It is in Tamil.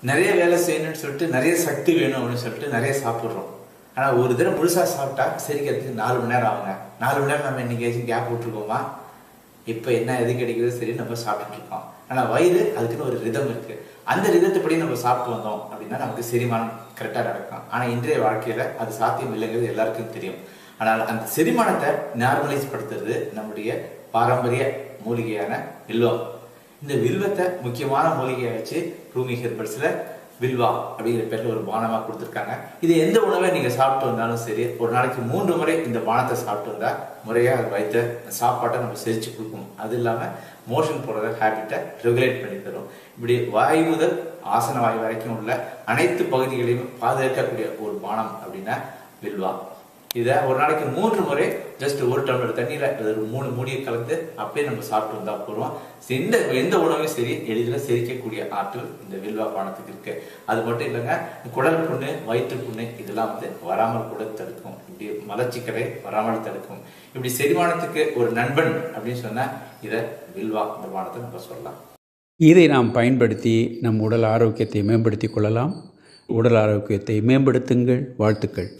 நிறைய வேலை செய்யணும்னு சொல்லிட்டு நிறைய சக்தி வேணும் அப்படின்னு சொல்லிட்டு நிறைய சாப்பிட்றோம். ஆனால் ஒரு தடவை முழுசாக சாப்பிட்டா செரிக்கிறதுக்கு 4 மணி நேரம் ஆகுங்க. 4 மணி நேரம் நம்ம என்னைக்காச்சும் கேப் விட்டுருக்கோமா? இப்போ என்ன எது கிடைக்கிறது சரி நம்ம சாப்பிட்டுட்டு இருக்கோம். ஆனால் வயிறு அதுக்குன்னு ஒரு ரிதம் இருக்குது. அந்த ரிதத்தைப்படி நம்ம சாப்பிட்டு வந்தோம் அப்படின்னா நமக்கு செரிமானம் கரெக்டாக நடக்கும். ஆனால் இன்றைய வாழ்க்கையில் அது சாத்தியம் இல்லைங்கிறது எல்லாருக்கும் தெரியும். ஆனால் அந்த செரிமானத்தை நார்மலைஸ் படுத்துறது நம்முடைய பாரம்பரிய மூலிகையான வில்வம். இந்த வில்வத்தை முக்கியமான மூலிகையை வச்சு ரூமி ஹெர்பல்ஸில் வில்வா அப்படிங்கிற பேரில் ஒரு பானமாக கொடுத்துருக்காங்க. இது எந்த உணவை நீங்கள் சாப்பிட்டு வந்தாலும் சரி, ஒரு நாளைக்கு 3 முறை இந்த பானத்தை சாப்பிட்டு வந்தால் முறையாக அது வைத்த சாப்பாட்டை நம்ம செரிச்சு கொடுக்கும். அது இல்லாமல் மோஷன் போடுற ஹேபிட்டை ரெகுலேட் பண்ணி தரும். இப்படி வாயு முதல் ஆசன வாயு வரைக்கும் உள்ள அனைத்து பகுதிகளையும் பாதுகாக்கக்கூடிய ஒரு பானம் அப்படின்னா வில்வா. இதை ஒரு நாளைக்கு 3 முறை ஜஸ்ட் 1 டம்ளர் தண்ணியில் ஒரு 3 மூடியை கலந்து அப்படியே நம்ம சாப்பிட்டு வந்தால் போதும். எந்த உணவையும் சரி எளிதில் செரிக்கக்கூடிய ஆற்றல் இந்த வில்வா பானத்துக்கு இருக்கு. அது மட்டும் இல்லைங்க, குடல் புண்ணு, வயிற்று புண்ணு இதெல்லாம் வராமல் கூட தடுக்கும். இப்படி மலச்சிக்கலை வராமல் தடுக்கும். இப்படி செரிமானத்துக்கு ஒரு நண்பன் அப்படின்னு சொன்னால் இதை வில்வா இந்த பானத்தை நம்ம சொல்லலாம். இதை நாம் பயன்படுத்தி நம் உடல் ஆரோக்கியத்தை மேம்படுத்தி கொள்ளலாம். உடல் ஆரோக்கியத்தை மேம்படுத்துங்கள். வாழ்த்துக்கள்.